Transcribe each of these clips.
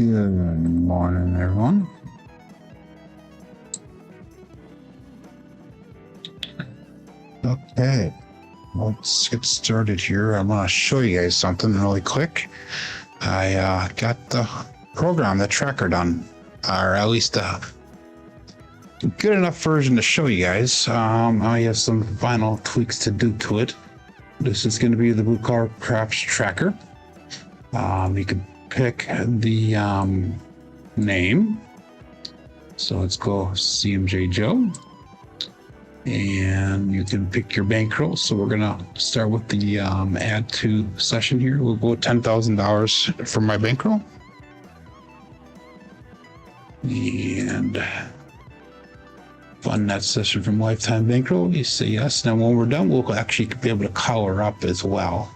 Good morning, everyone. Okay, let's get started here. I'm going to show you guys something really quick. I got the program, the tracker done, or at least a good enough version to show you guys. I have some final tweaks to do to it. This is going to be the blue collar craps tracker. You can pick the name. So let's go CMJ Joe. And you can pick your bankroll. So we're gonna start with the add to session here. We'll go $10,000 for my bankroll. And fund that session from lifetime bankroll. You say yes. Now when we're done, we'll actually be able to color up as well.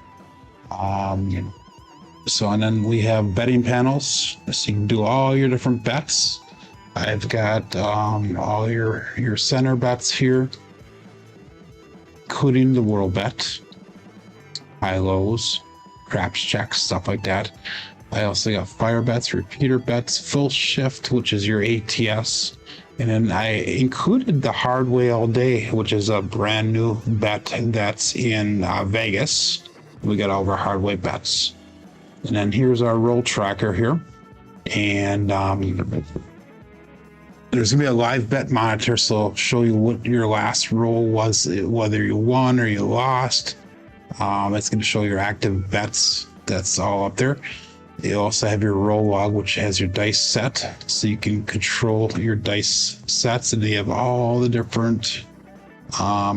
So and then we have betting panels. So you can do all your different bets. I've got all your center bets here, including the world bet, high lows, craps checks, stuff like that. I also got fire bets, repeater bets, full shift, which is your ATS. And then I included the Hardway all day, which is a brand new bet that's in Vegas. We got all of our Hardway bets. And then here's our roll tracker here. And there's gonna be a live bet monitor, so I'll show you what your last roll was, whether you won or you lost. It's gonna show your active bets. That's all up there. You also have your roll log, which has your dice set, so you can control your dice sets, and you have all the different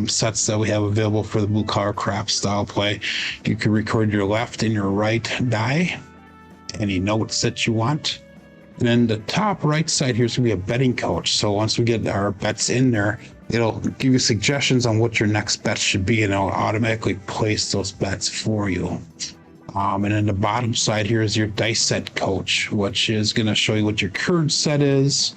sets that we have available for the blue collar craps style play. You can record your left and your right die, any notes that you want. And then the top right side here is going to be a betting coach. So once we get our bets in there, it'll give you suggestions on what your next bet should be, and it'll automatically place those bets for you. And then the bottom side here is your dice set coach, which is going to show you what your current set is.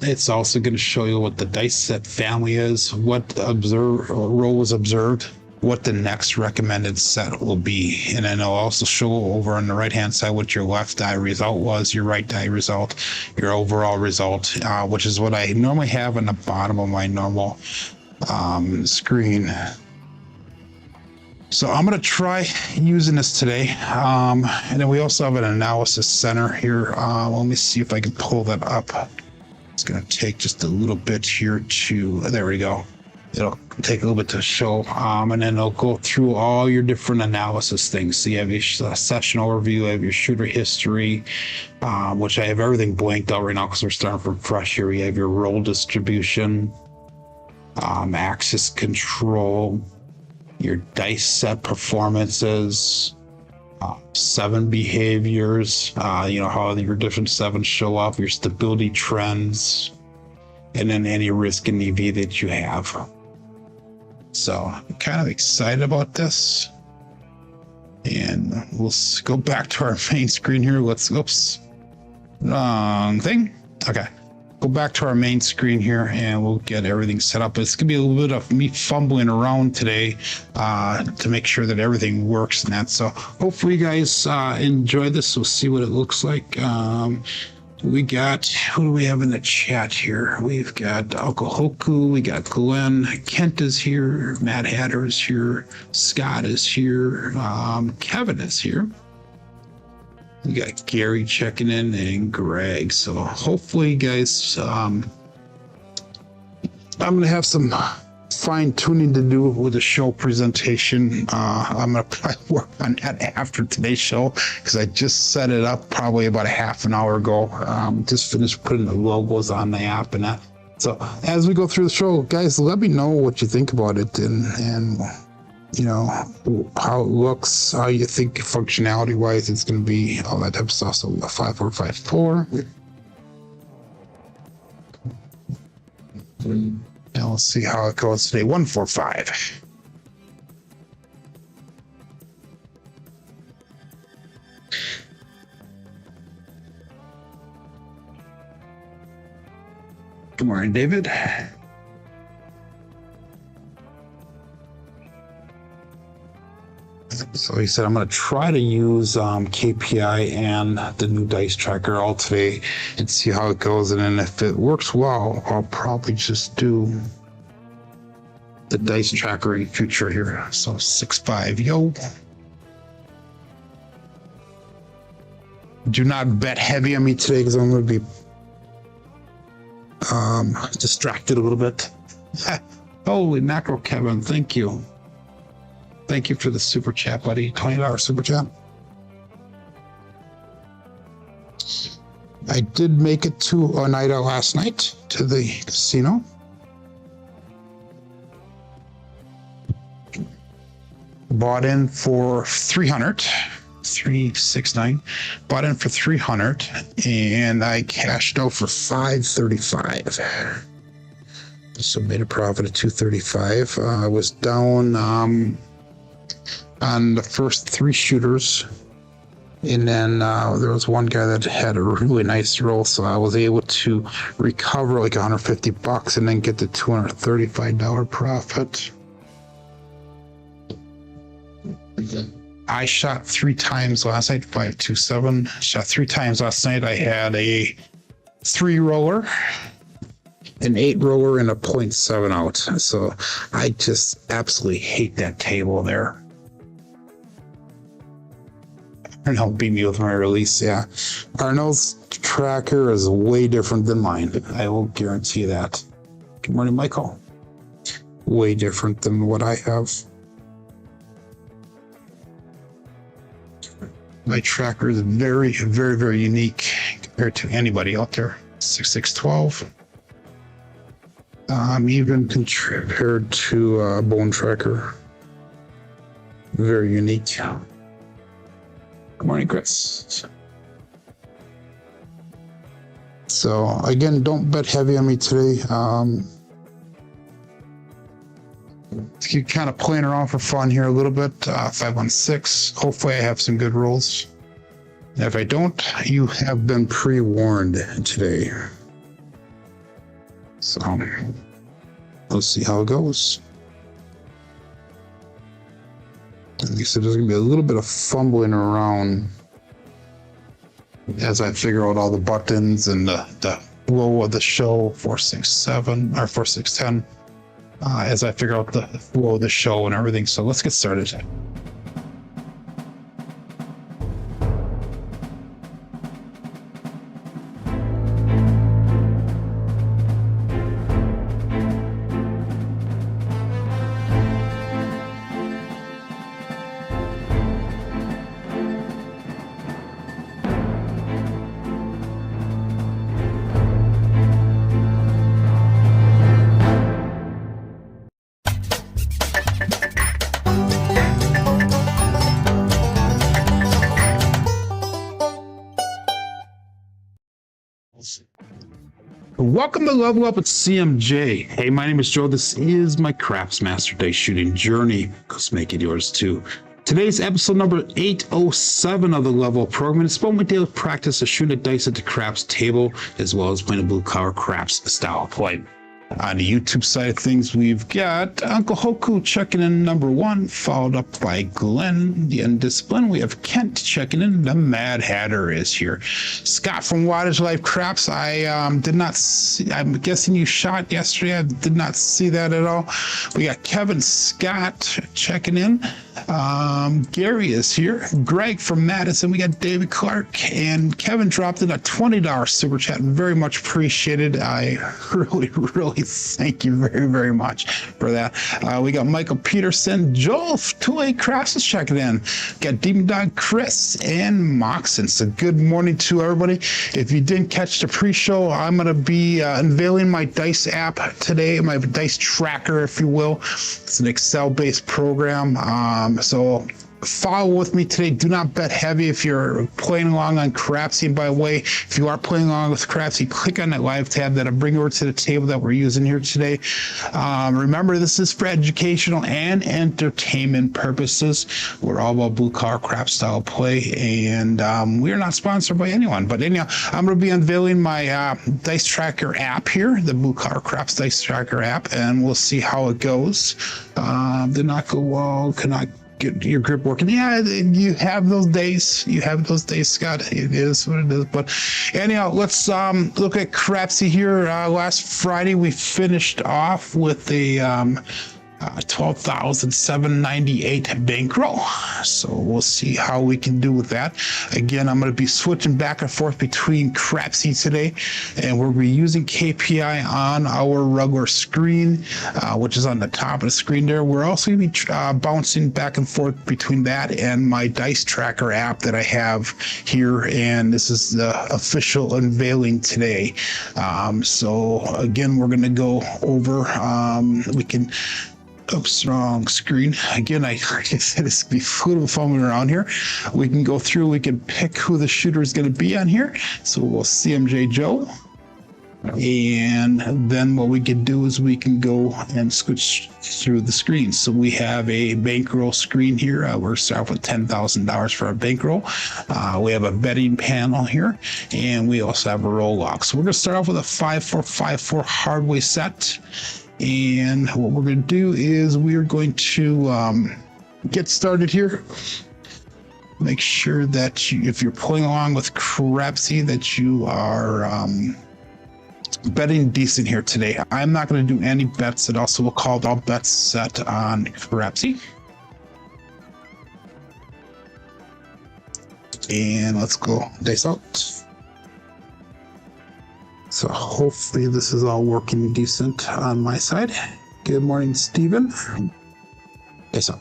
It's also going to show you what the dice set family is, what roll was observed, what the next recommended set will be. And then it'll also show over on the right hand side what your left die result was, your right die result, your overall result, which is what I normally have on the bottom of my normal screen. So I'm going to try using this today. And then we also have an analysis center here. Let me see if I can pull that up. It's going to take just a little bit here to, there we go. It'll take a little bit to show, and then it'll go through all your different analysis things. So you have your session overview, you have your shooter history, which I have everything blanked out right now because we're starting from fresh here. You have your roll distribution, axis control, your dice set performances, 7 behaviors, how your different 7s show up, your stability trends, and then any risk and EV that you have. So I'm kind of excited about this. And we'll go back to our main screen here. Oops, wrong thing. Okay. Go back to our main screen here and we'll get everything set up. It's gonna be a little bit of me fumbling around today to make sure that everything works and that. So hopefully you guys enjoy this. We'll see what it looks like. We got, who do we have in the chat here? We've got Alkohoku, we got Glenn, Kent is here, Matt Hatter is here, Scott is here, Kevin is here. We got Gary checking in and Greg. So hopefully guys, I'm gonna have some fine tuning to do with the show presentation. I'm gonna probably work on that after today's show because I just set it up probably about a half an hour ago. Just finished putting the logos on the app and that. So as we go through the show, guys, let me know what you think about it and how it looks, how you think functionality wise it's going to be, all that type of stuff. So 5454. Now let's see how it goes today. 145. Good morning, David. So he said, I'm going to try to use KPI and the new dice tracker all today and see how it goes. And then if it works well, I'll probably just do the dice tracker in future here. So 6-5, yo. Do not bet heavy on me today because I'm going to be distracted a little bit. Holy mackerel, Kevin. Thank you. Thank you for the super chat, buddy. $20 super chat. I did make it to Oneida last night to the casino. Bought in for 369. Bought in for 300 and I cashed out for 535. So made a profit of 235. I was down on the first 3 shooters, and then there was one guy that had a really nice roll, so I was able to recover like $150 and then get the $235 profit. I shot 3 times last night, 527. Shot 3 times last night. I had a 3 roller, an 8 roller, and a 0.7 out. So I just absolutely hate that table there. Arnell beat me with my release, yeah. Arnell's tracker is way different than mine. I will guarantee that. Good morning, Michael. Way different than what I have. My tracker is very, very, very unique compared to anybody out there. 6612. Even compared to Bone Tracker. Very unique. Good morning, Chris. So again, don't bet heavy on me today. Keep kind of playing around for fun here a little bit. 516. Hopefully I have some good rolls. If I don't, you have been pre-warned today. So let's see how it goes. Like I said, there's gonna be a little bit of fumbling around as I figure out all the buttons and the flow of the show. 467 or 4610. As I figure out the flow of the show and everything. So let's get started. Welcome to Level Up with CMJ. Hey, my name is Joe. This is my Craps Master Dice Shooting Journey. Let's make it yours too. Today's episode number 807 of the Level Up program. It's about my daily practice of shooting dice at the craps table, as well as playing a blue collar craps style play. On the YouTube side of things, we've got Uncle Hoku checking in number 1, followed up by Glenn, the Undisciplined. We have Kent checking in. The Mad Hatter is here. Scott from Wattage Life Craps. I did not see, I'm guessing you shot yesterday. I did not see that at all. We got Kevin Scott checking in. Gary is here. Greg from Madison. We got David Clark, and Kevin dropped in a $20 super chat. Very much appreciated. I really thank you very, very much for that. We got Michael Peterson, Joel, 2A Crafts is checking in. Got Demon Dog Chris and Moxon. So good morning to everybody. If you didn't catch the pre-show, I'm going to be unveiling my dice app today, my dice tracker, if you will. It's an Excel-based program. So follow with me today. Do not bet heavy if you're playing along on Crapsee. And by the way, if you are playing along with Crapsee, click on that live tab that'll bring you over to the table that we're using here today. Remember, this is for educational and entertainment purposes. We're all about blue collar crap style play, and we are not sponsored by anyone. But anyhow, I'm going to be unveiling my dice tracker app here, the blue collar craps dice tracker app, and we'll see how it goes. Did not go well. get your grip working. Yeah, you have those days. You have those days, Scott. It is what it is. But anyhow, let's look at Crapsee here. Last Friday we finished off with a 12,798 bankroll. So we'll see how we can do with that. Again, I'm going to be switching back and forth between Crapsee today, and we'll be using KPI on our regular screen, which is on the top of the screen there. We're also going to be bouncing back and forth between that and my dice tracker app that I have here, and this is the official unveiling today. So again, we're going to go over, we can, oops, wrong screen. Again, like I said, it's be fumbling around here. We can go through, we can pick who the shooter is going to be on here. So we'll CMJ Joe. And then what we can do is we can go and switch through the screens. So we have a bankroll screen here. We're starting with $10,000 for our bankroll. We have a betting panel here, and we also have a roll log. So we're going to start off with a 5-4-5-4 Hardway set. And what we're going to do is we are going to get started here. Make sure that you, if you're playing along with Crapsee, that you are betting decent here today. I'm not going to do any bets at all, so we'll call all bets set on Crapsee. And let's go dice out. So hopefully this is all working decent on my side. Good morning, Stephen. Dice out.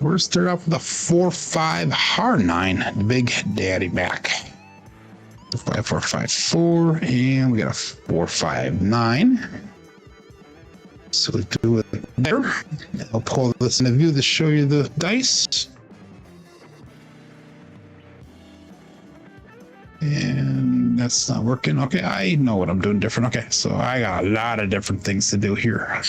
We're going to start off with a 4-5 harrah, the big daddy back. 5-4-5-4, and we got a 4-5-9. So we do it there. I'll pull this in the view to show you the dice. And that's not working. Okay, I know what I'm doing different. Okay, so I got a lot of different things to do here.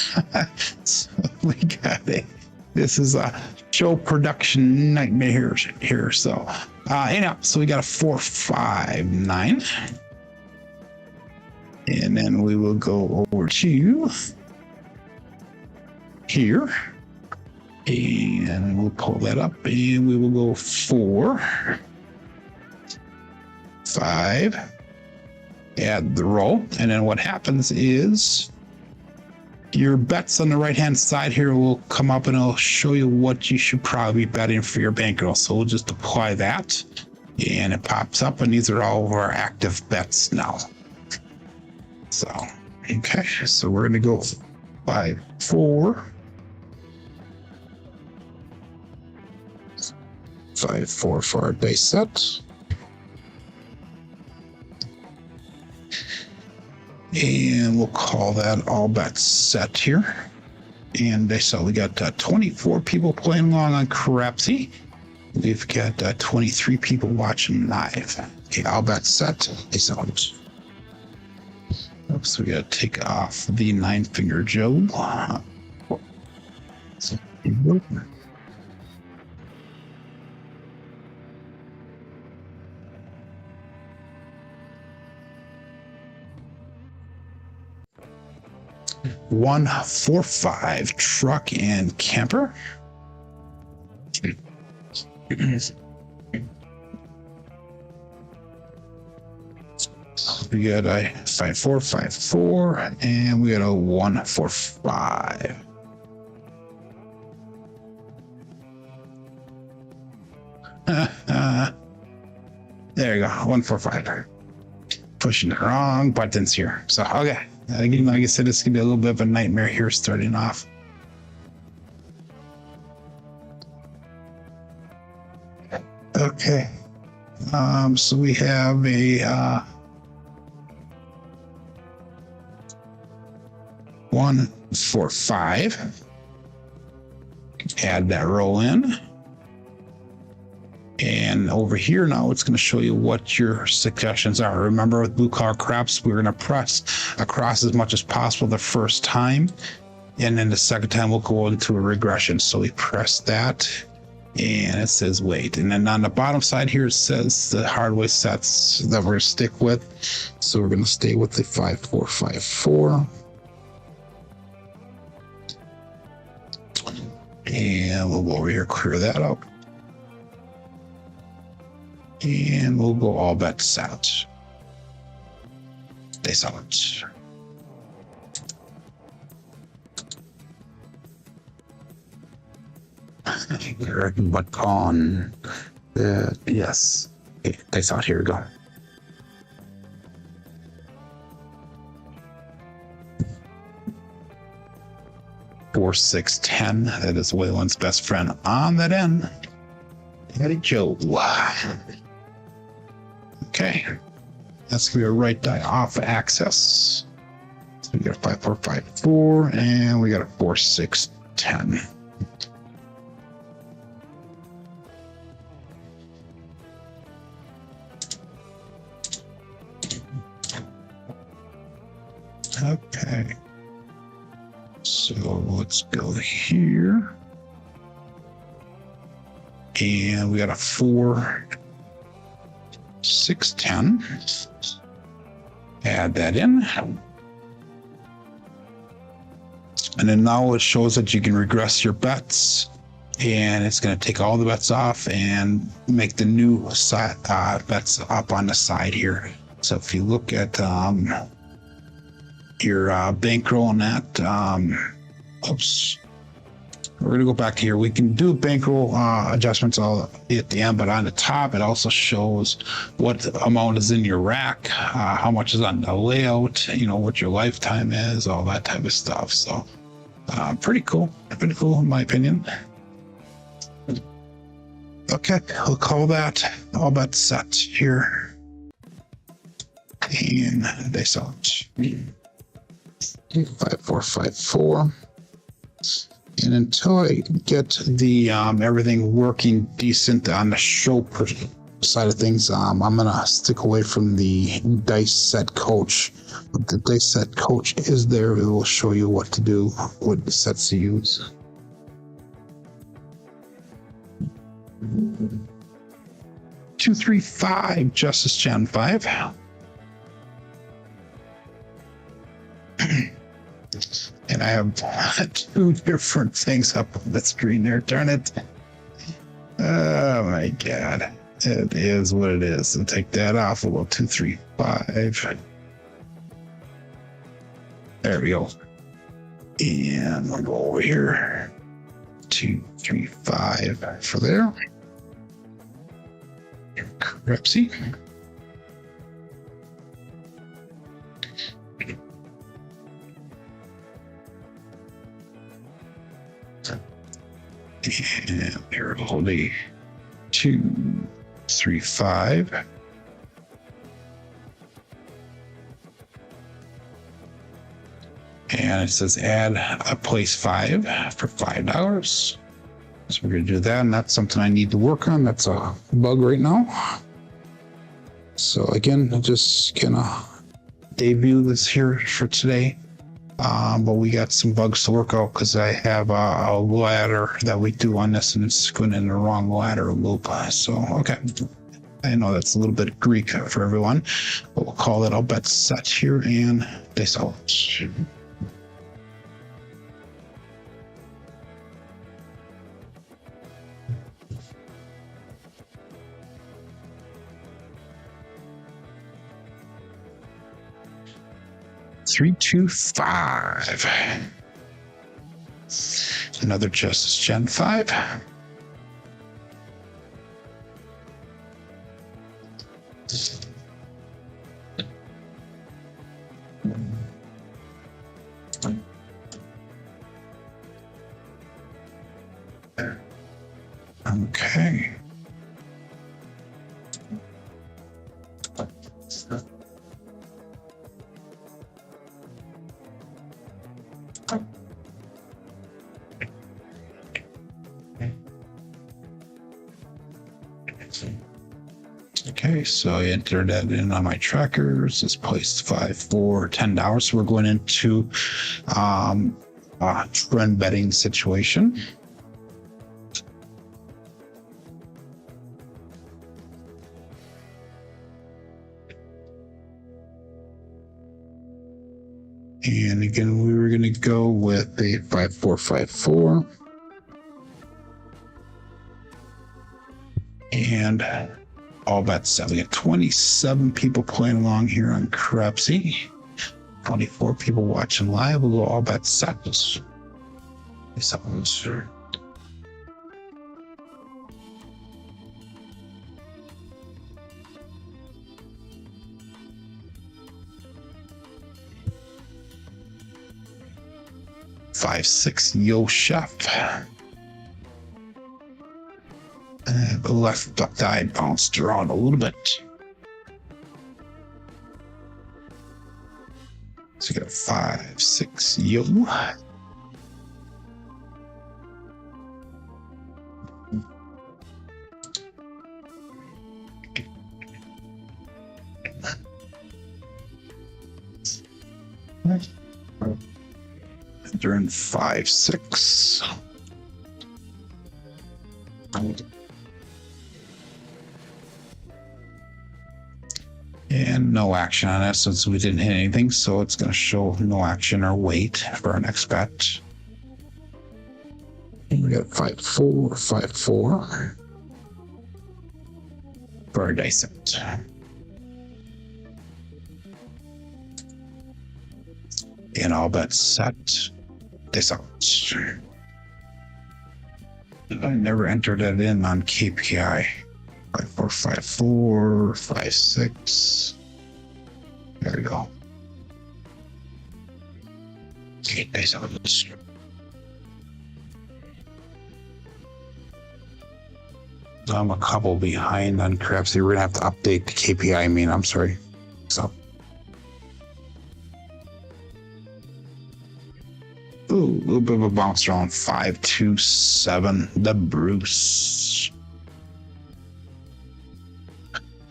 So we got it. This is a show production nightmare here. So anyhow, so we got a 4-5-9. And then we will go over to here. And we'll pull that up, and we will go 4-5, add the roll, and then what happens is your bets on the right hand side here will come up, and it'll show you what you should probably be betting for your bankroll. So we'll just apply that, and it pops up, and these are all of our active bets now. So okay, so we're going to go 5-4, 5-4 for our dice set. And we'll call that all bets set here. And I saw we got 24 people playing along on Crapsee. We've got 23 people watching live. Okay, all bets set. Oops, we got to take off the 9-finger Joe. One 4-5 truck and camper. We got a 5-4-5-4, and we got a 1-4-5. There you go, 1-4-5. Pushing the wrong buttons here. So okay. Again, like I said, it's gonna be a little bit of a nightmare here starting off. Okay, so we have a 1-4-5. Add that roll in. And over here now, it's going to show you what your suggestions are. Remember, with blue collar craps, we're going to press across as much as possible the first time. And then the second time, we'll go into a regression. So we press that. And it says wait. And then on the bottom side here, it says the Hardway sets that we're going to stick with. So we're going to stay with the 5454. And we'll go over here, clear that up. And we'll go all bets out. They saw it. But on the yes, okay, they saw it. Here we go. Four, 6, 10. That is Waylon's best friend on that end. Eddie Joe. Okay, that's gonna be a right die off access. So we got a 5, 4, 5, 4, and we got a 4, 6, 10. Okay, so let's go here. And we got a 4, 6, 10. Add that in. And then now it shows that you can regress your bets. And it's going to take all the bets off and make the new side, bets up on the side here. So if you look at your bankroll on that, oops, we're going to go back here. We can do bankroll adjustments all at the end, but on the top it also shows what amount is in your rack, how much is on the layout, you know, what your lifetime is, all that type of stuff. So pretty cool in my opinion. Okay, we'll call that all bets set here. And they saw it. 5, 4, 5, 4. And until I get the everything working decent on the show side of things, I'm gonna stick away from the dice set coach. But the dice set coach is there. It will show you what to do, what sets to use. Two, 3, 5, Justice Gen 5. And I have 2 different things up on the screen there. Darn it. Oh my God. It is what it is. So take that off. We'll go 2, 3, 5. There we go. And we'll go over here. 2, 3, 5 for there. Crapsee. And there will be 2, 3, 5. And it says add a place 5 for $5. So we're going to do that, and that's something I need to work on. That's a bug right now. So again, I'm just gonna debut this here for today. But we got some bugs to work out because I have a ladder that we do on this, and it's going in the wrong ladder loop. So, okay. I know that's a little bit Greek for everyone, but we'll call it all bets set here, and they saw it. Three, 2, 5. Another Justice Gen 5. Okay. Okay, so I entered that in on my trackers. It's placed 5 for $10. So we're going into a trend betting situation. And again, we were going to go with a 5454. And all bets set. We got 27 people playing along here on Crapsee. 24 people watching live. We'll go all bets set. Sure. Five, six, Yo Chef. The left eye bounced around a little bit. So we got 5, 6, Yo. They're in 5, 6. And no action on that since we didn't hit anything, so it's going to show no action or wait for our next bet. And we got 5, 4, 5, 4 for our dice set. And all bets set. This out. I never entered that in on KPI. 5, 4, 5, 4, 5, 6. There we go. Okay, nice out. I'm a couple behind on Crapsee. We're gonna have to update the KPI. I'm sorry. So. Ooh, a little bit of a bounce around 5, 2, 7. The Bruce.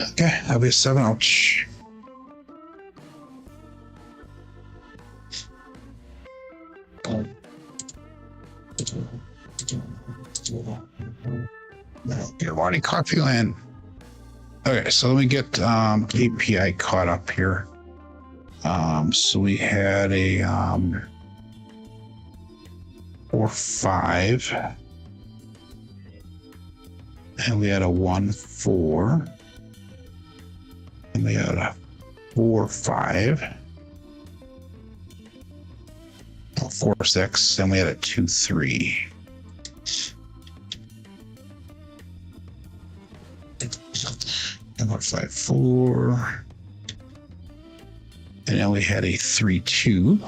Okay, that'll be a 7. Ouch. Good morning, Coffee Land. Okay, so let me get API caught up here. So we had a 4, 5, and we had a 1, 4, and we had a 4, 5, 4, 6, and we had a 2, 3. And 1, 5, 4, and then we had a 3, 2.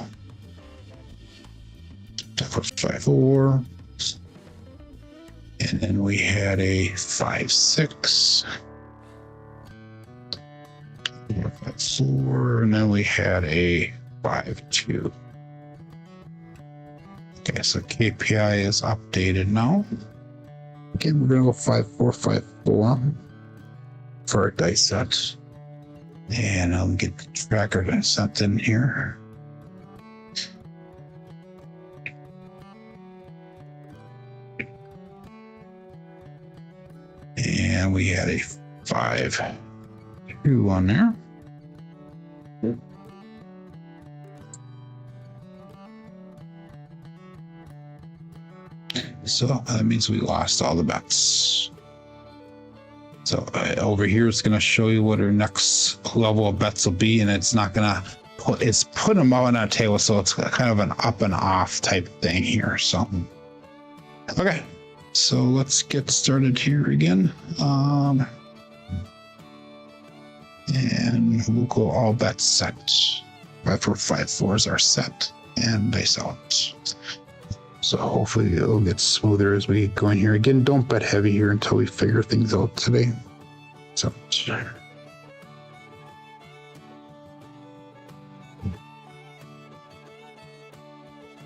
4, 5, 4, and then we had a 5, 6, 4, 5, 4, and then we had a 5, 2. Okay, so KPI is updated now. Again, we're gonna go 5, 4, 5, 4 for our dice set, and I'll get the tracker sent in here. And we had a 5, 2 on there. So that means we lost all the bets. So over here, it's going to show you what our next level of bets will be, and it's not going to put, it's putting them all on a table. So it's kind of an up and off type thing here. So, okay. So let's get started here again. And we'll go all bets set. 5, 4, 5, 4 is our set, and dice out. So hopefully it'll get smoother as we get going here. Again, don't bet heavy here until we figure things out today. So.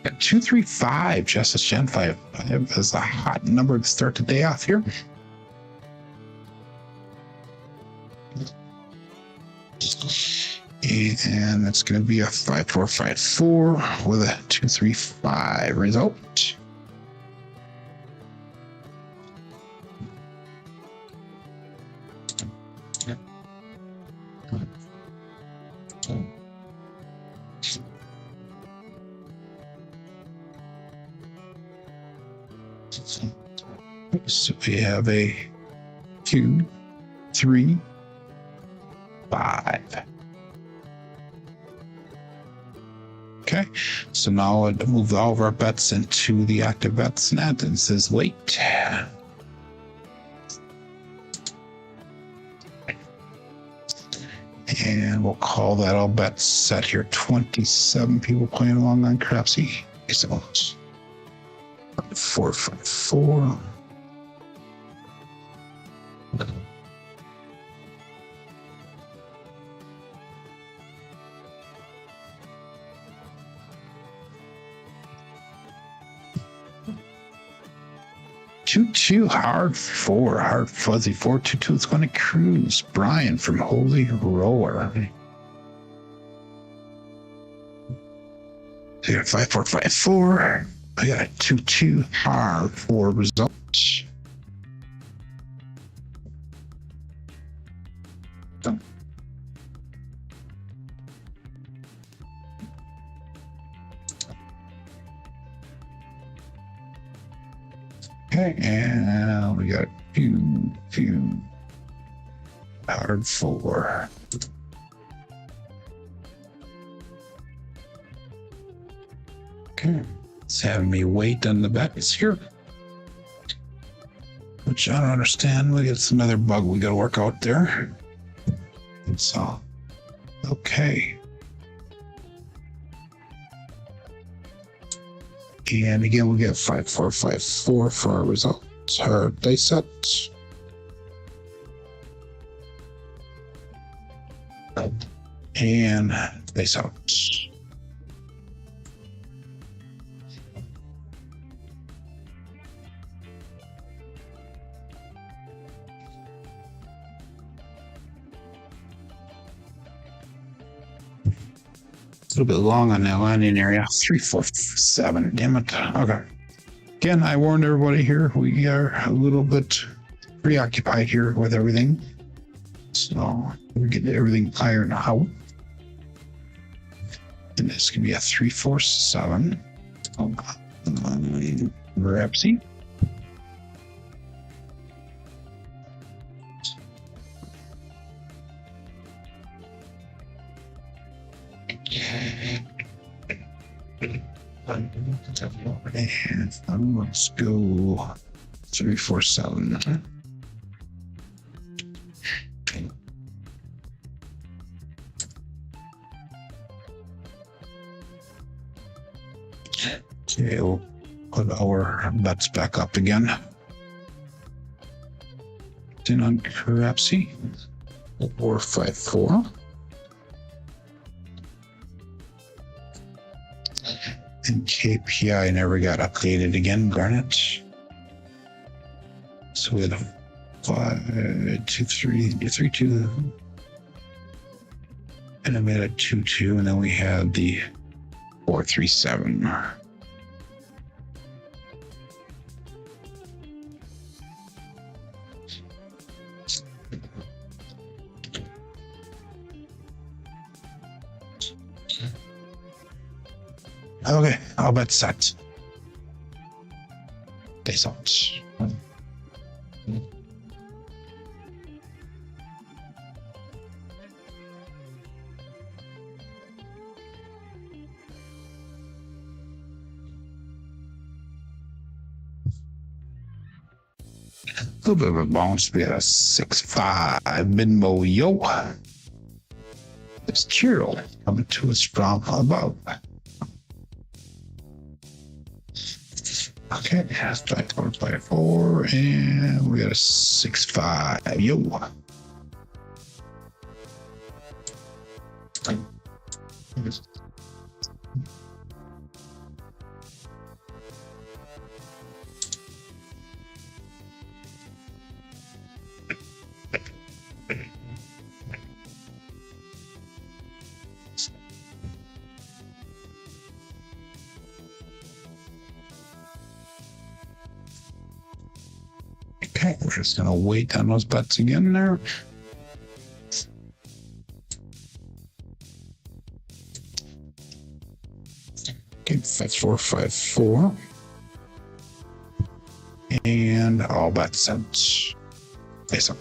Got 2, 3, 5, Justice Gen 5. 5 is a hot number to start the day off here. And it's going to be a 5, 4, 5, 4 with a 2, 3, 5 result. So we have a 2, 3, 5. Okay, so now I'll move all of our bets into the active bets net and it says wait. And we'll call that all bets set here. 27 people playing along on Crapsee. So 454. Two hard 4 hard fuzzy 422. It's going to Cruise. Brian from Holy Roller. So we got 5454. I got a 22 hard 4 results. Okay, and we got a few hard 4. Okay, it's having me wait on the bets here, which I don't understand. We got some other bug we got to work out there. So, okay. And again, we get 5454 for our results. Our dice sets. And dice out. A little bit long on that landing area. 347. Damn it. Okay. Again, I warned everybody here. We are a little bit preoccupied here with everything. So we get everything ironed out. And this can be a 347. Crapsee. And let's go 347. Okay, we'll put our bets back up again. Then on Crapsee, 454. And KPI never got updated again, darn it. So we had a 5, 2, 3, 3, 2. And then we had a 2, 2, and then we had the 4, 3, 7. Okay, I'll bet set. Dice out. A little bit of a bounce. We had a 6-5 Minmo Yo. It's Kirill coming to us from above. Okay, that's 4, and we got a 6-5. Yo. Okay, we're just gonna wait on those bets again there. Okay, 5454. And all bets set. Face up.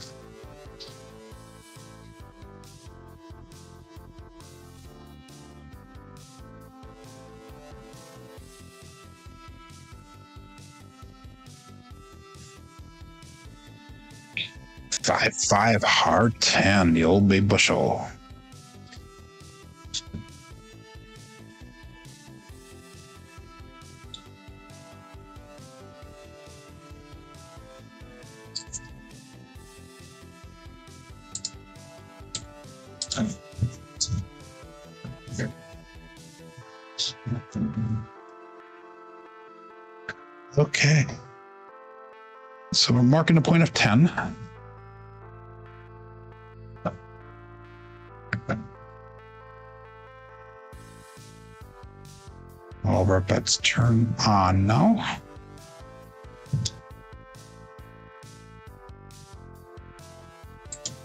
Five hard 10, the old big bushel. Okay. So we're marking a point of 10. All of our bets turn on now.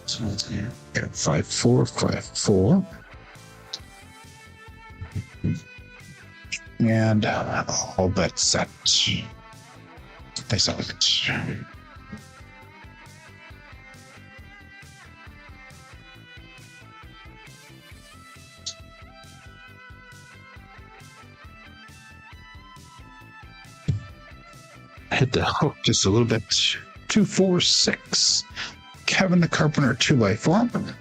So let's get 5-4, 5-4. And all bets set. Face up. Hit the hook just a little bit. 2, 4, 6. Kevin the Carpenter 2x4.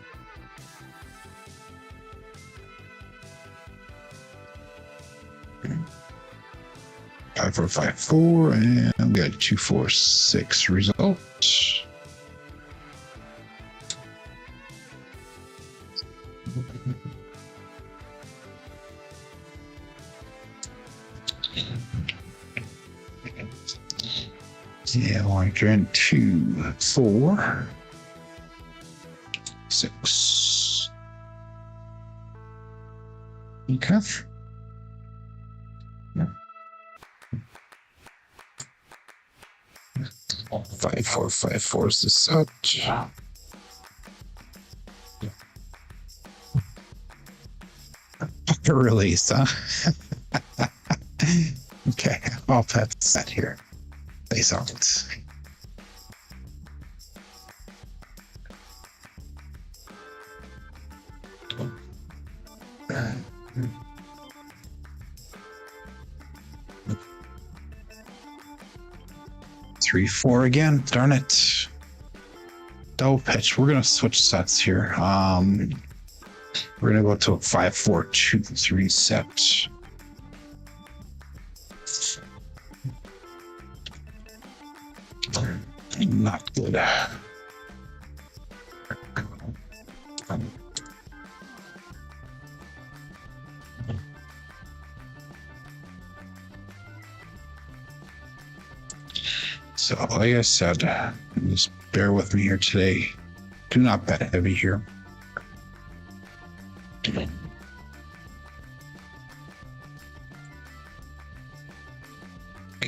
5-4, 5-4, and we got 2, 4, 6 result. Yeah, we're going 2, 4, 6. Okay. 5-4, 5-4 is the set. Release, huh? Okay, all bets set here. Face out. Three, 4 again. Darn it. Double pitch. We're gonna switch sets here. We're gonna go to a 5-4-2-3 set. Not good. So, like I said, just bear with me here today. Do not bet heavy here. Okay,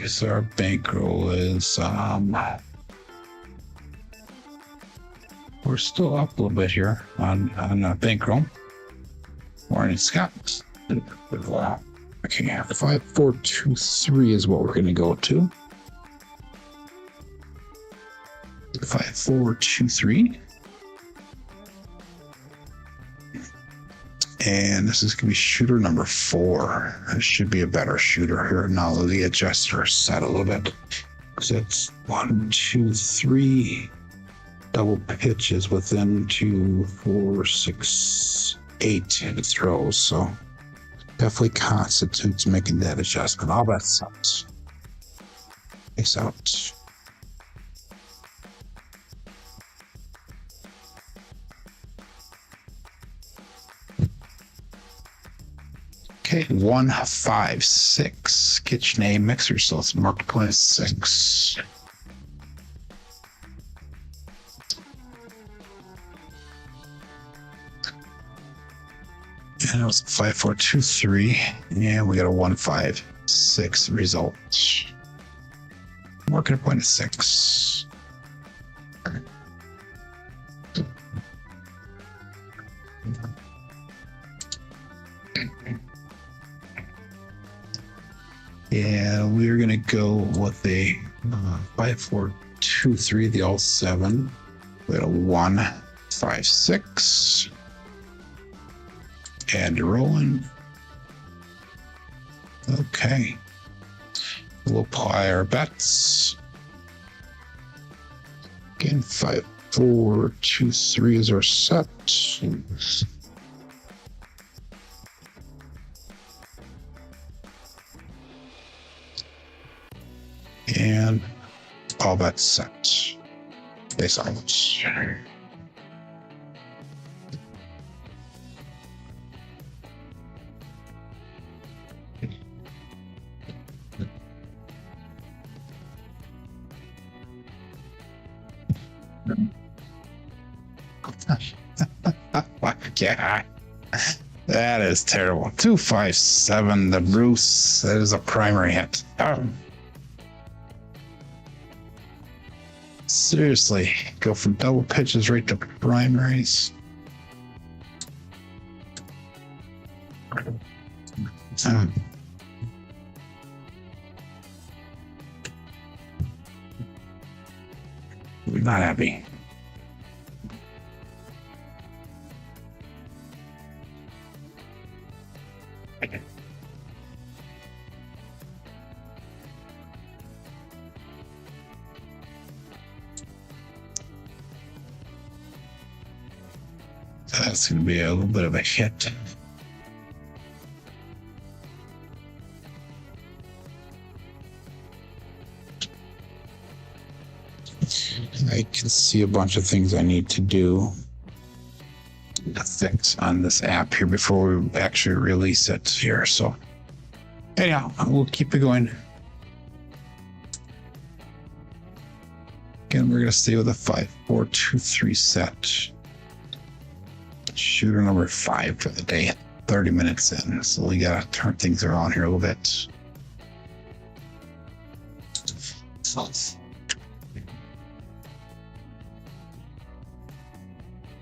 so our bankroll is we're still up a little bit here on bankroll. Warren Scott. Okay, 5-4-2-3 is what we're going to go to. 5-4-2-3. And this is going to be shooter number 4. This should be a better shooter here. Now the adjuster set a little bit. So it's 1, 2, 3 double pitches within 2, 4, 6, 8 throws. So definitely constitutes making that adjustment. All that sucks. Face out. Okay, 1-5-6 KitchenAid mixer, so let's mark point as 6. And it was 5-4-2-3, and we got a 1-5-6 result. Marking a point of 6. And we're gonna go with a 5, 4, 2, 3, the all 7. We got a 1, 5, 6. And rolling. Okay. We'll apply our bets. Again, 5, 4, 2, 3 is our set. And all bets set. They silence. Yeah, that is terrible. 257, the Bruce. That is a primary hit. Seriously, go from double pitches right to primaries. We're not happy. That's going to be a little bit of a hit. I can see a bunch of things I need to do to fix on this app here before we actually release it here. So anyhow, we'll keep it going. Again, we're going to stay with a 5, 4, 2, 3 set. Shooter number 5 for the day, 30 minutes in. So we got to turn things around here a little bit.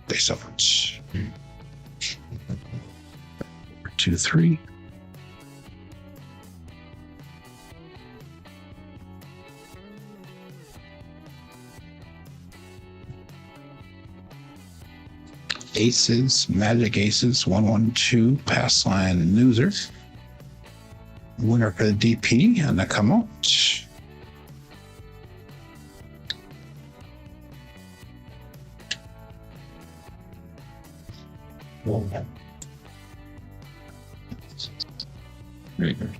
They so much. 2, 3. Aces, magic aces, 1, 1, 2, pass line losers. Winner for the DP and the come out. Very good.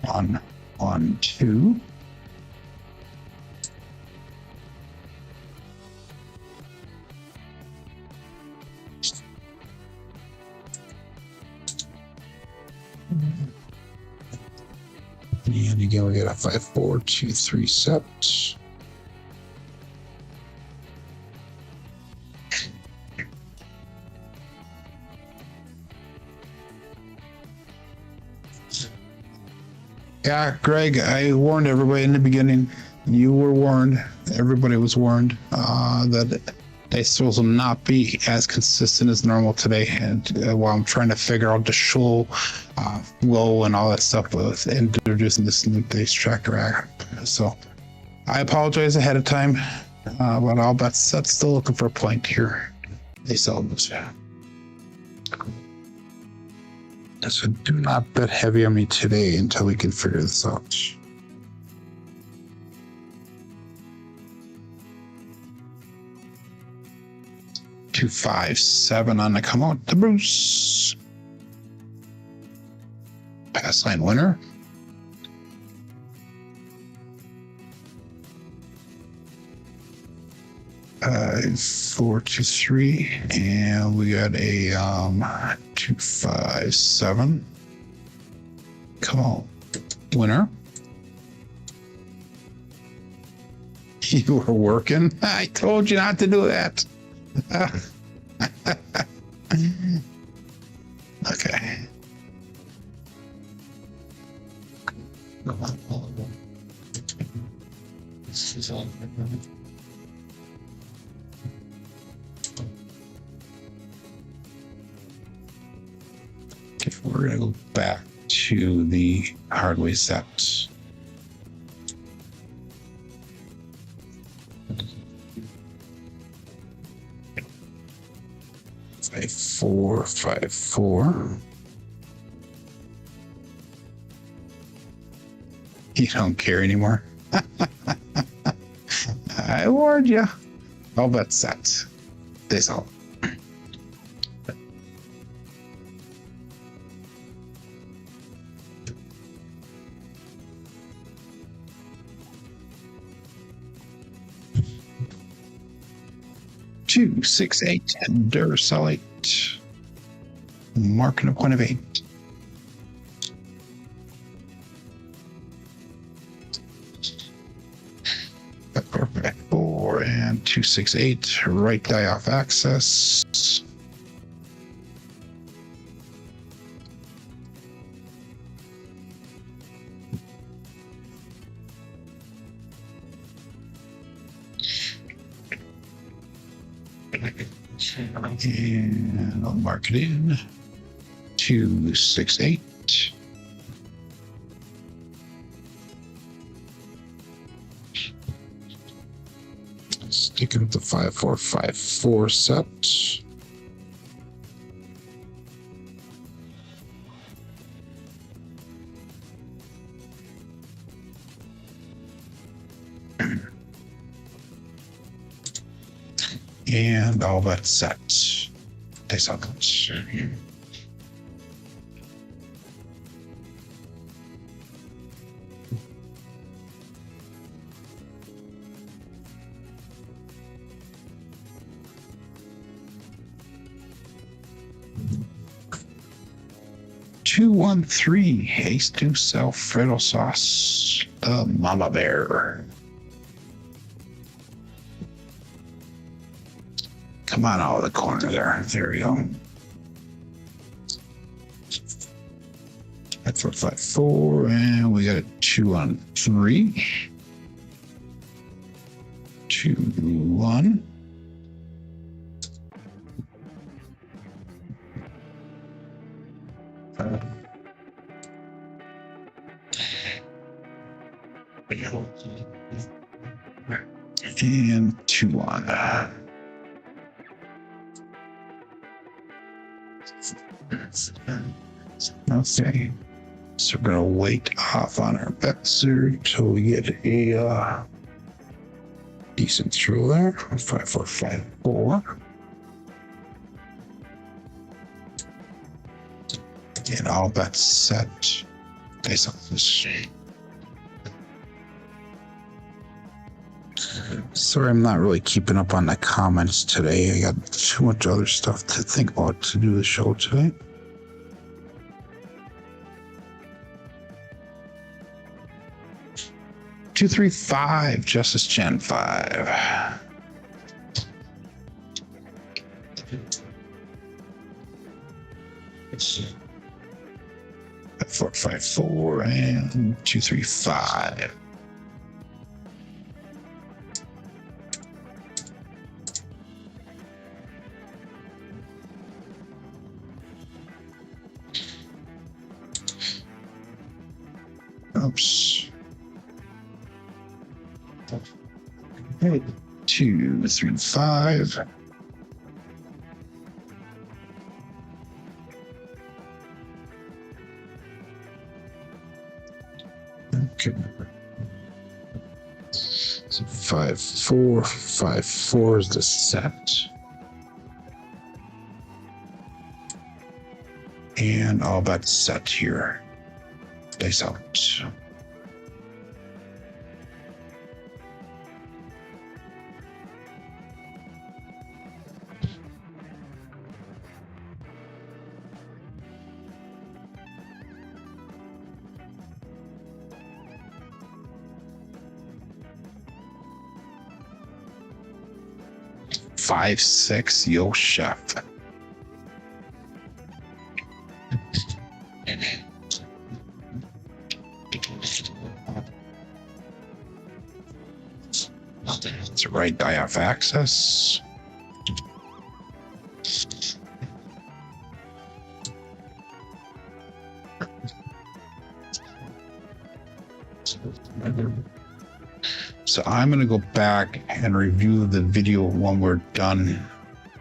One, 1, 2. And again, we get a 5, 4, 2, 3 set. Yeah, Greg, I warned everybody in the beginning. You were warned. Everybody was warned that dice rolls will not be as consistent as normal today. And while I'm trying to figure out the show flow and all that stuff with introducing this new dice tracker app. So I apologize ahead of time. But all bets set, still looking for a point here. They sell this. So do not bet heavy on me today until we can figure this out. Two, 5, 7 on the come out. The Bruce. Pass line winner. 4, 2, 3, and we got a 2, 5, 7. Come on, winner. You were working. I told you not to do that. Okay. we're going to go back to the Hardway set. 5-4, 5-4. You don't care anymore. I warned you. All bet set. This all. Two, 6, 8, Duracellite. Marking a point of 8. Four and 2, 6, 8. Right die off access. And I'll mark it in. 2, 6, 8. Sticking with the 5-4, 5-4 set. And all that set. Takes out. Two, 1, 3. Haste to Alfredo sauce. The Mama Bear. Come on out of the corner there. There we go. That's 5-4, and we got a 2 on 3. 2, 1. And 2 on. Okay, so we're gonna wait off on our bets there until we get a decent throw there. 5-4, 5-4. And all bets set. Based on this. Sorry, I'm not really keeping up on the comments today. I got too much other stuff to think about to do the show today. Two, 3, 5. Justice Gen 5. 4, 5-4 and 2, 3, 5. Oops. 2, 3, 5. Okay. So 5-4, 5-4 is the set. And all bets set here. Dice out. 5-6, yo chef. It's a right die off access. So I'm going to go back and review the video when we're done.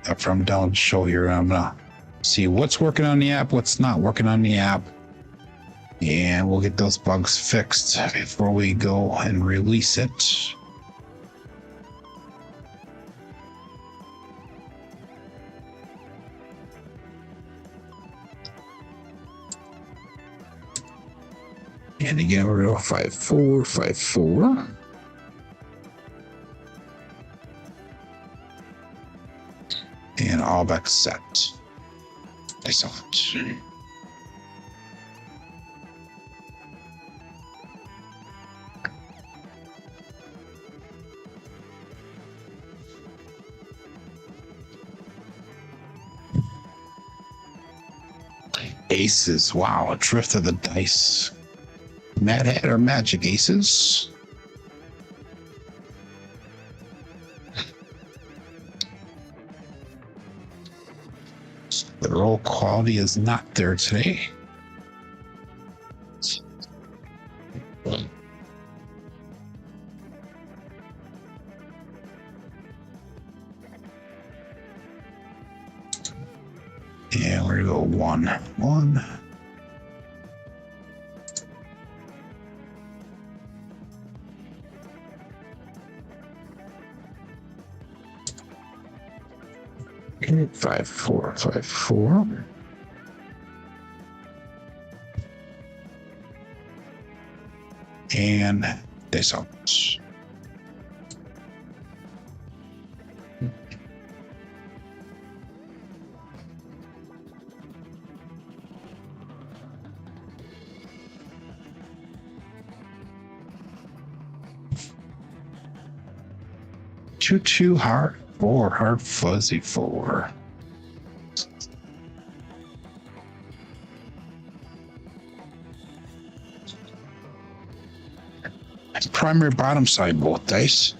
After I'm done with the show here, I'm going to see what's working on the app, what's not working on the app. And we'll get those bugs fixed before we go and release it. And again, we're going to go 5-4, 5-4. And all back set. Excellent. Aces. Wow, a drift of the dice. Mad Hat or Magic Aces. The roll quality is not there today. And we're gonna go 1-1. Okay, 5-4, 5-4. And this out. 2-2 hard 4, hard fuzzy 4. Primary bottom side both dice.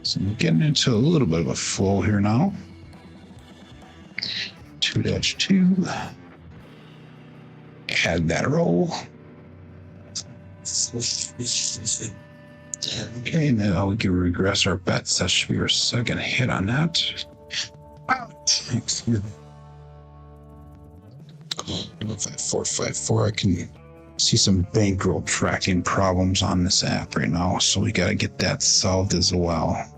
So I'm getting into a little bit of a flow here now. 2-2. Add that roll. Okay, now we can regress our bets. That should be our second hit on that. Excuse me. 5-4, 5-4. I can see some bankroll tracking problems on this app right now, so we got to get that solved as well.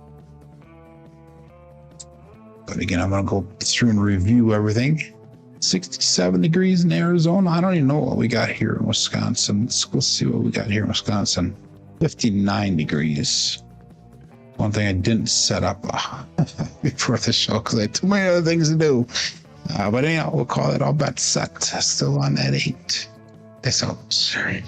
But again, I'm going to go through and review everything. 67 degrees in Arizona. I don't even know what we got here in Wisconsin. Let's see what we got here in Wisconsin. 59 degrees. One thing I didn't set up before the show because I had too many other things to do. But anyhow, we'll call it all bets set. Still on that 8. That's all. Sorry.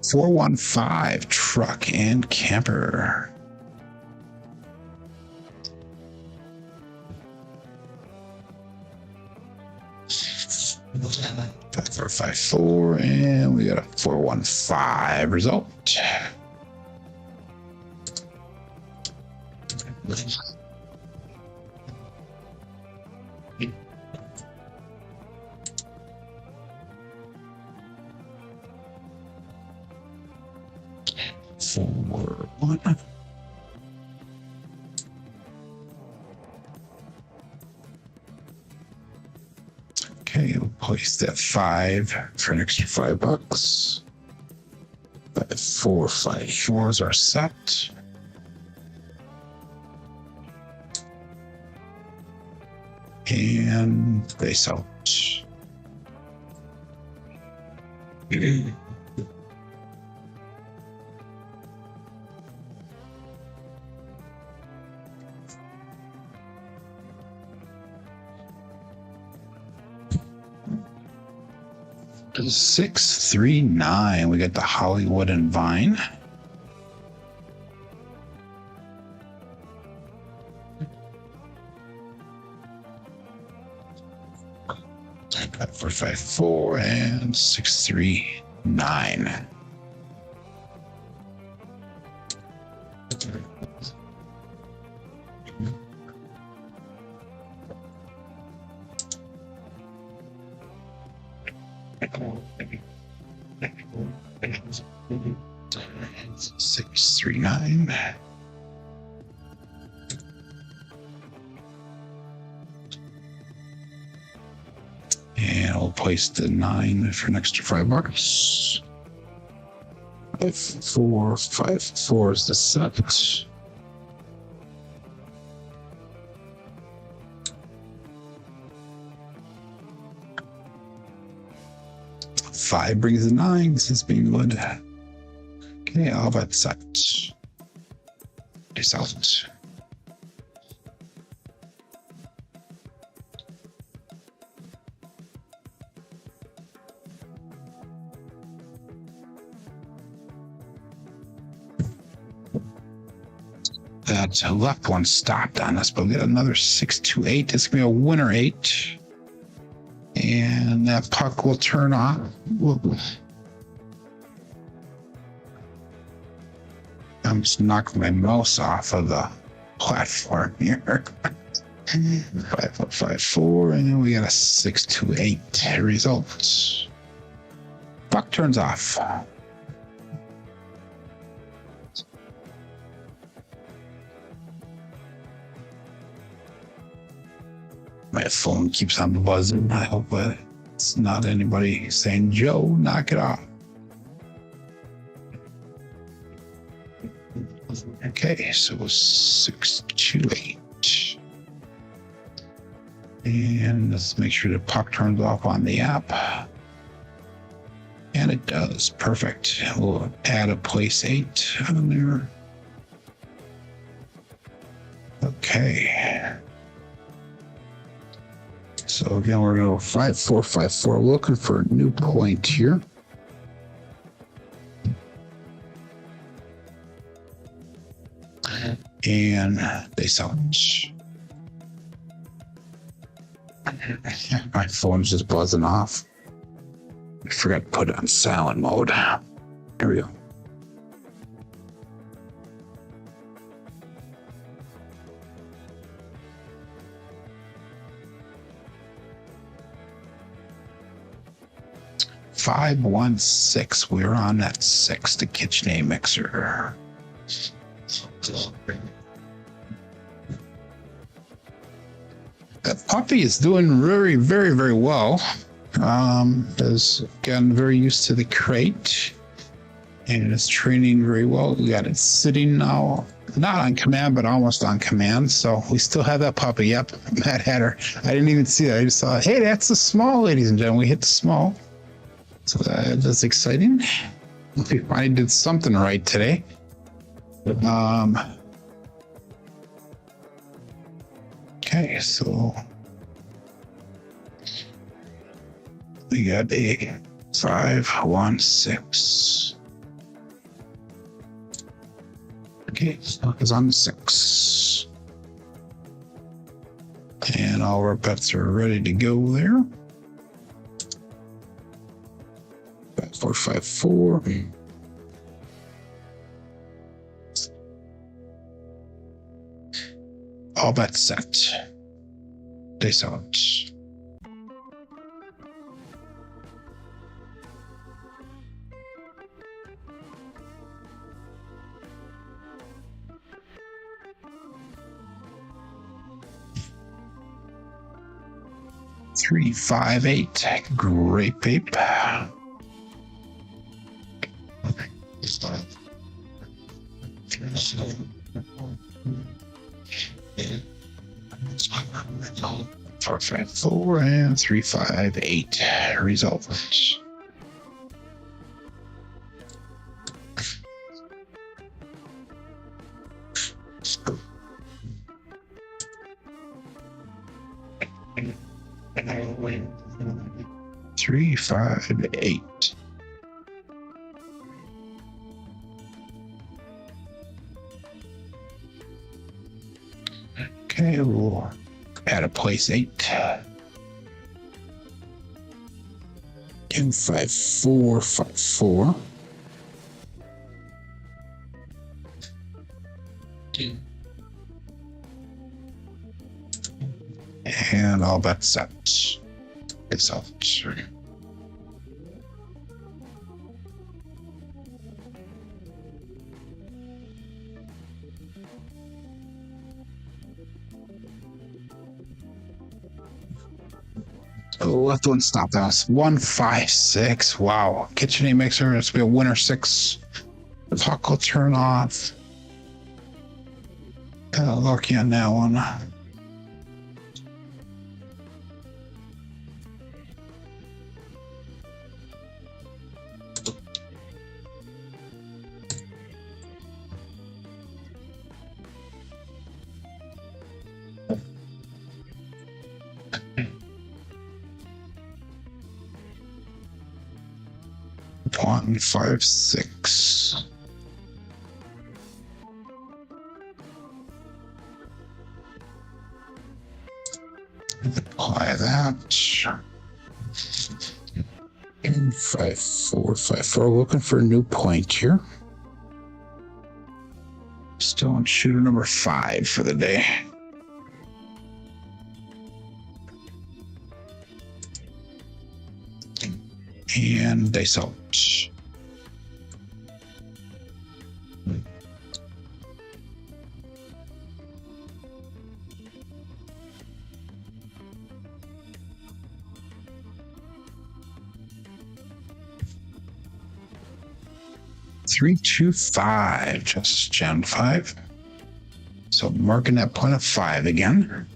$415 truck and camper. Back for 5-4, and we got a 415 result. Forward 1. Okay, we'll place that 5 for an extra $5. 5-4, 5-4 is our set. And face out. $639. We got the Hollywood and Vine. 5454 and 639. Six, 3, 9. And I'll place the 9 for an extra $5. 5, 4, 5, 4 is the set. Five brings the 9. This is being good. Okay, all that set. This out. That left one stopped on us, but we got another 628. It's gonna be a winner 8. And that puck will turn off. I'm just knocking my mouse off of the platform here. 554, and then we got a 628 result. Puck turns off. My phone keeps on buzzing. I hope it's not anybody saying, Joe, knock it off. Okay, so 628. And let's make sure the puck turns off on the app. And it does. Perfect. We'll add a place 8 on there. Okay. So again, we're going to go 5454. Looking for a new point here. And they sell it. My phone's just buzzing off. I forgot to put it on silent mode. Here we go. $516. We're on that 6, the KitchenAid mixer. That puppy is doing very, very, very well. Has gotten very used to the crate and is training very well. We got it sitting now, not on command, but almost on command. So we still have that puppy. Yep, Matt had her. I didn't even see that. I just saw, hey, that's the small, ladies and gentlemen. We hit the small. So that's exciting. We finally did something right today. Okay, so we got a 516. Okay, so it's on the 6. And all our bets are ready to go there. 454. All bets set. They sell it. Three, 5, 8. Great paper. Four, 5, 4 and 3, 5, 8 results. Three, 5, 8. Okay, we'll add a place 8. 25454. And all bets set. It's out. Oh, left one stop. That was 156. Wow. KitchenAid mixer. It's be a winner 6. The talk will turn off. Lucky on that one. One, 5, 6. Apply that. 5, 4, 5, 4. Looking for a new point here. Still on shooter number 5 for the day. And dice out. Three, 2, 5. Just Gen 5. So marking that point of 5 again.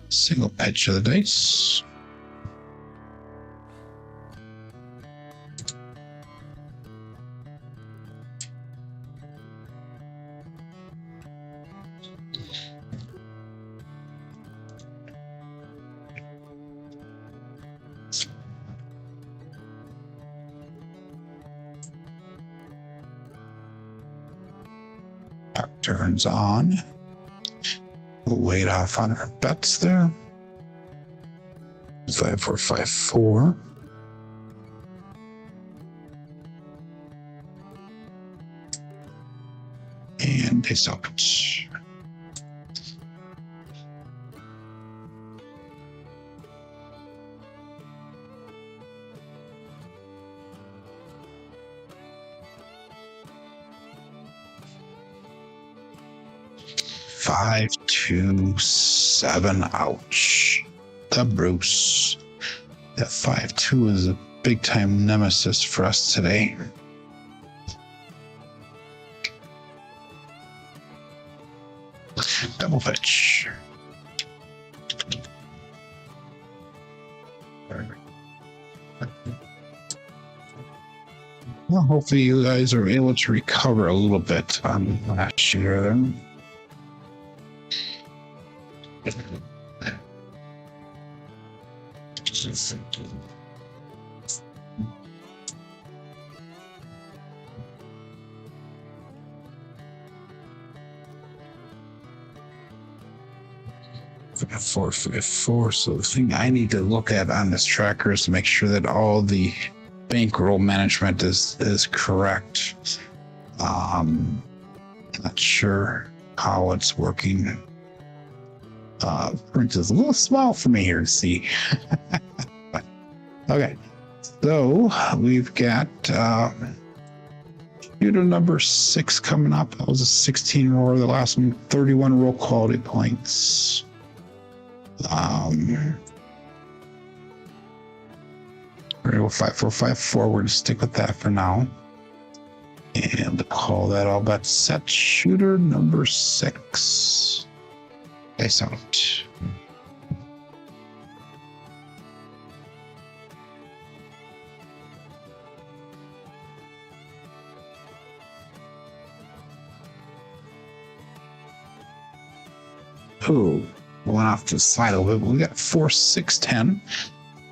Single edge of the dice. Back turns on. We'll wait off on our bets there. 5, 4, 5, 4. And they stop it. Five, 2, 7. Ouch. The Bruce. That 5-2 is a big time nemesis for us today. Double pitch. Well, hopefully you guys are able to recover a little bit on last year then. Four, 5, 4. So the thing I need to look at on this tracker is to make sure that all the bankroll management is correct. Not sure how it's working. Print is a little small for me here to see. Okay, so we've got shooter number 6 coming up. That was a 16 roll. The last one, 31 roll quality points. We're gonna go 5, 4, 5, 4. We're gonna stick with that for now. And call that all but set. Shooter number 6. Dice out. Oh, went off to the side a little bit. We got 4, 6, 10.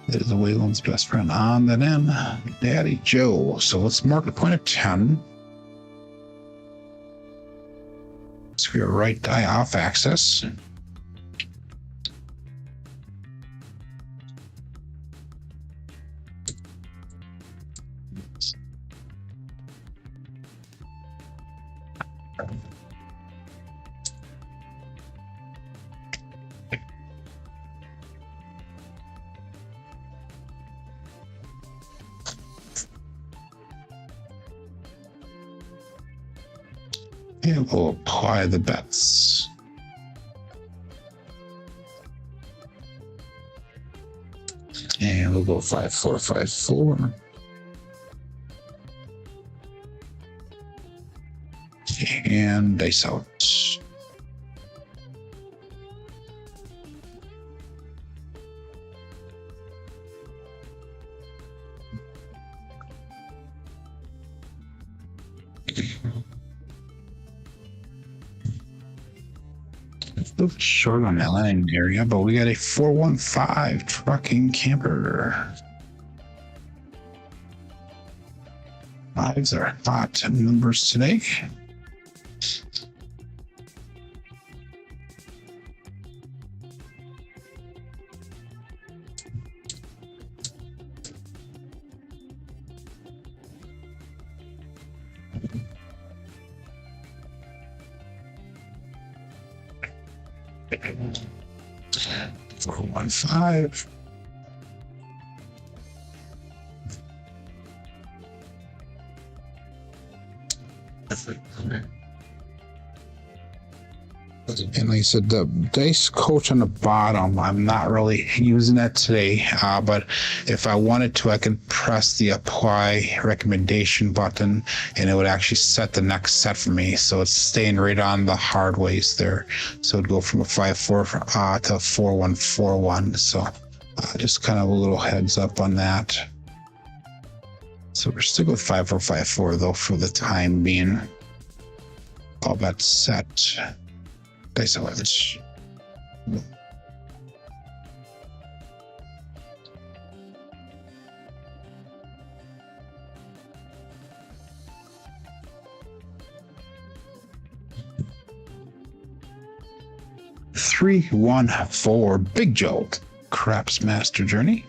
That is the Waylon's best friend on that end, Daddy Joe. So let's mark the point of 10. Let's get a right die off axis. And we'll apply the bets. And we'll go 5, 4, 5, 4. And dice out. A little short on that landing area, but we got a 415 trucking camper. Fives are hot numbers today. Four, 1, 5. And like I said, the dice coach on the bottom, I'm not really using that today, but if I wanted to, I could press the apply recommendation button and it would actually set the next set for me. So it's staying right on the hardways there. So it'd go from a 5-4 to a 4-1-4-1. So just kind of a little heads up on that. So we're still with 5-4-5-4 though for the time being. All that set. Dice alerts. Three, 1, 4. Big Joe. Craps Master Journey.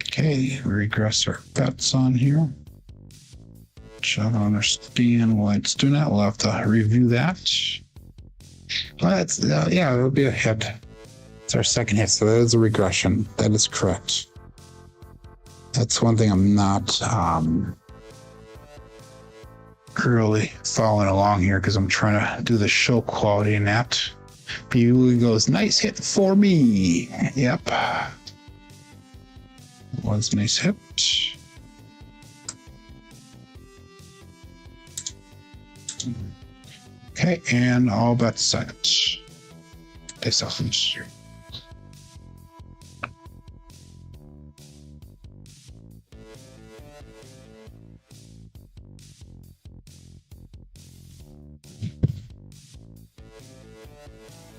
Okay, regress our bets on here. I don't understand why it's doing that. We'll have to review that. Well, that's, yeah, it'll be a hit. It's our second hit, so that is a regression. That is correct. That's one thing I'm not really following along here because I'm trying to do the show quality in that. He goes, nice hit for me. Yep. Was a nice hit. Okay, and all bets set. Dice off.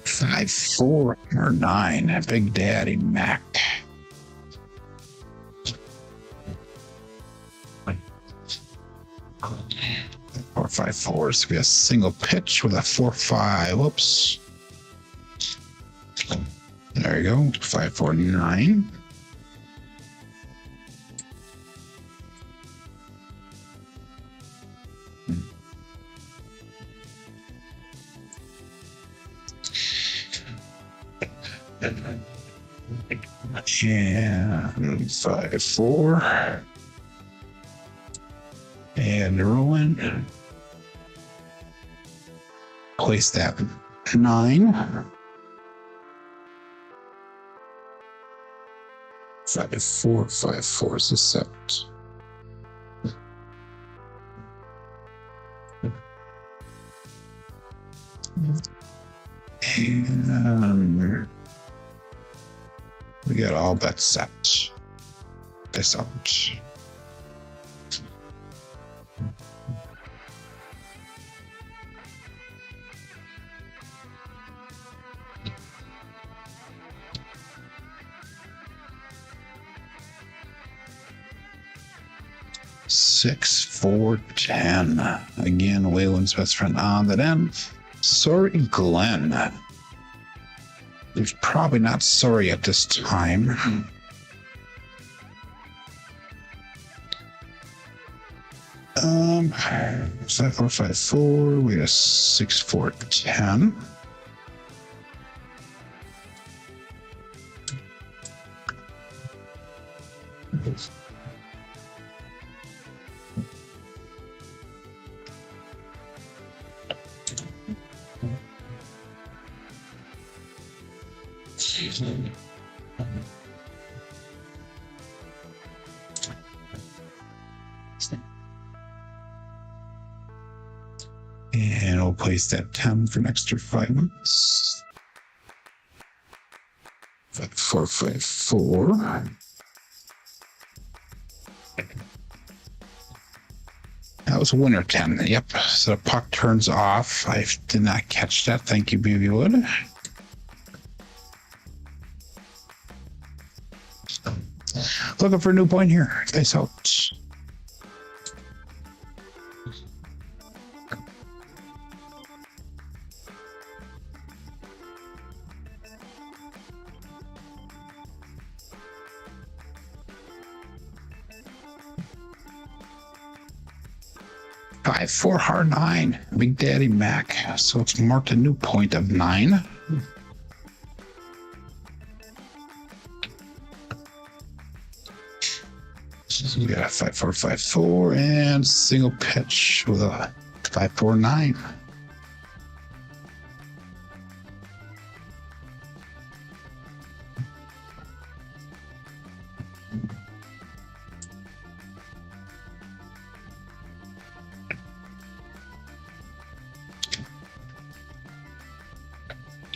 5, 4, or 9. Big Daddy Mac. Four, 5, 4. So we have a single pitch with a 4-5. Whoops. There you go. 5, 4, 9. And 5, 4. And rolling. Place that 9. 5, 4, 5, 4 is a set. And we got all bets set. This out. 6, 4, 10. Again, Waylon's best friend on that end. Sorry, Glenn. He's probably not sorry at this time. 5, 4, 5, 4. We got 6, 4, 10. And we'll place that 10 for an extra 5 months. 5, 4, 5, 4. That was winner 10. Yep. So the puck turns off. I did not catch that. Thank you, Baby Wood. Looking for a new point here. Nice out. Five, 4, hard 9. Big Daddy Mac. So it's marked a new point of 9. So we got a 5, 4, 5, 4 and single pitch with a 5, 4, 9.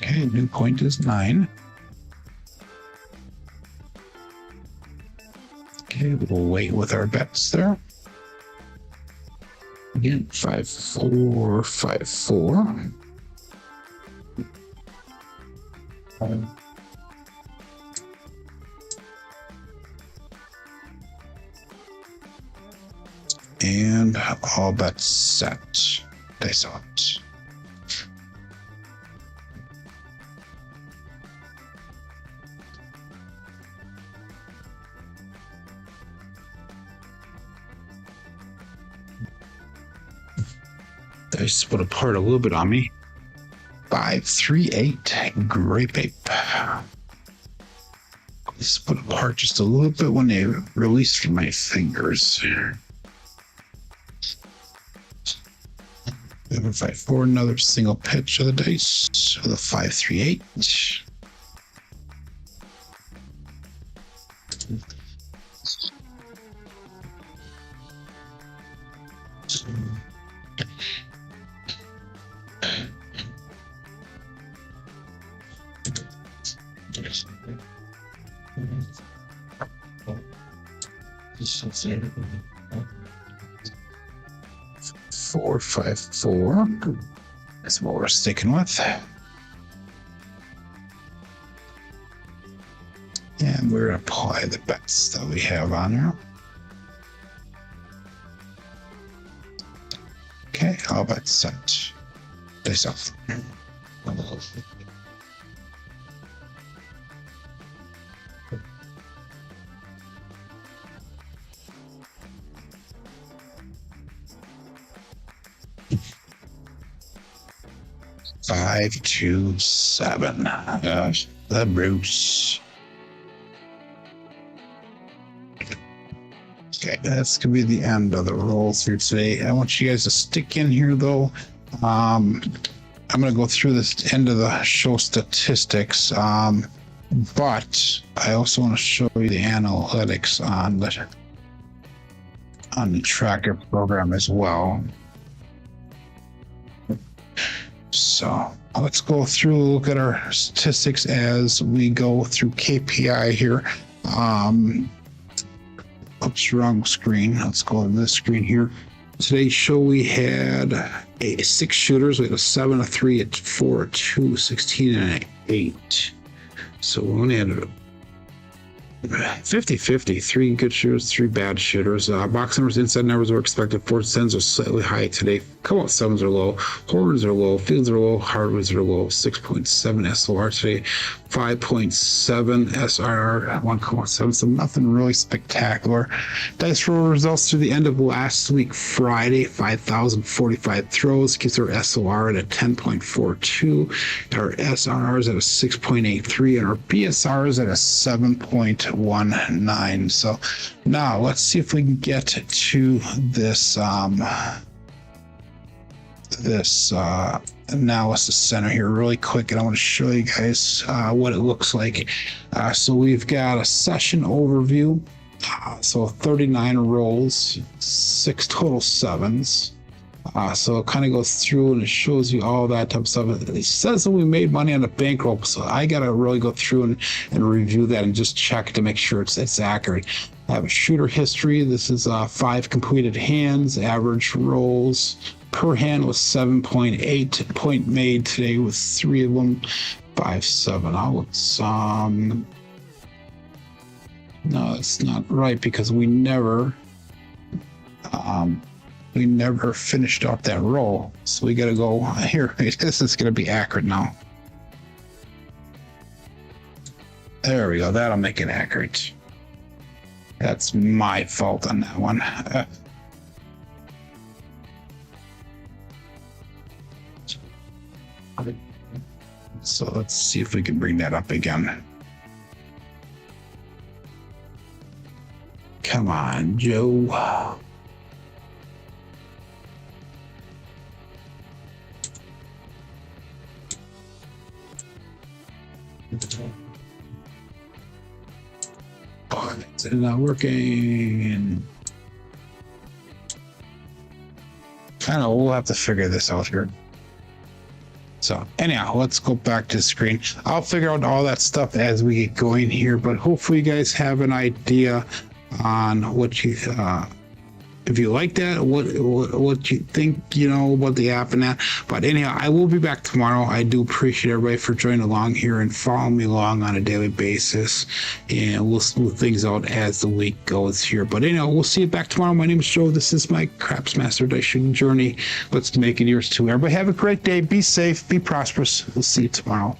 Okay, new point is 9. Okay, we'll wait with our bets there. Again, 5, 4, 5, 4. And all bets set. Dice out. They split apart a little bit on me. 5, 3, 8. Grape ape. They split apart just a little bit when they released from my fingers. 7, 5, 4. Another single pitch of the dice with a 5, 3, 8. 4, 5, 4. That's what we're sticking with. And we're going to apply the bets that we have on here. Okay, all bets set. Dice off. 5, 2, 7. The Bruce. Okay, that's gonna be the end of the rolls here today. I want you guys to stick in here though. I'm gonna go through this end of the show statistics, but I also want to show you the analytics on the tracker program as well. So let's go through, look at our statistics as we go through KPI here. Oops, wrong screen. Let's go on this screen here. Today's show we had 6 shooters. We had a 7, a 3, a 4, a 2, 16, and an 8. So we only had 50-50. 3 good shooters, 3 bad shooters. Box numbers, inside numbers were expected. 4s, 10s are slightly high today. Come out 7s are low. Horns are low. Fields are low. Hardways are low. 6.7 SOR today. 5.7 SRR. 1.7. So nothing really spectacular. Dice roll results through the end of last week, Friday. 5,045 throws. Keeps our SOR at a 10.42. Our SRR is at a 6.83. And our BSR is at a 7.19. So now let's see if we can get to this analysis center here really quick, and I want to show you guys what it looks like. So we've got a session overview. So 39 rolls, 6 total 7s. So it kind of goes through and it shows you all that type of stuff. It says that we made money on the bankroll, so I got to really go through and review that and just check to make sure it's accurate. I have a shooter history. This is 5 completed hands. Average rolls per hand was 7.8. Point made today with 3 of them. 5-7. Oh, it's no, it's not right because we never finished off that roll. So we got to go here. This is going to be accurate now. There we go. That'll make it accurate. That's my fault on that one. So let's see if we can bring that up again. Come on, Joe. Oh, it's not working. I don't know, we'll have to figure this out here. So anyhow, let's go back to the screen. I'll figure out all that stuff as we get going here, but hopefully you guys have an idea on what you if you like that, what you think, about the app and that. But anyhow, I will be back tomorrow. I do appreciate everybody for joining along here and following me along on a daily basis, and we'll smooth things out as the week goes here. But anyhow, we'll see you back tomorrow. My name is Joe. This is my Craps Master Dice Shooting Journey. Let's make it yours too. Everybody have a great day. Be safe. Be prosperous. We'll see you tomorrow.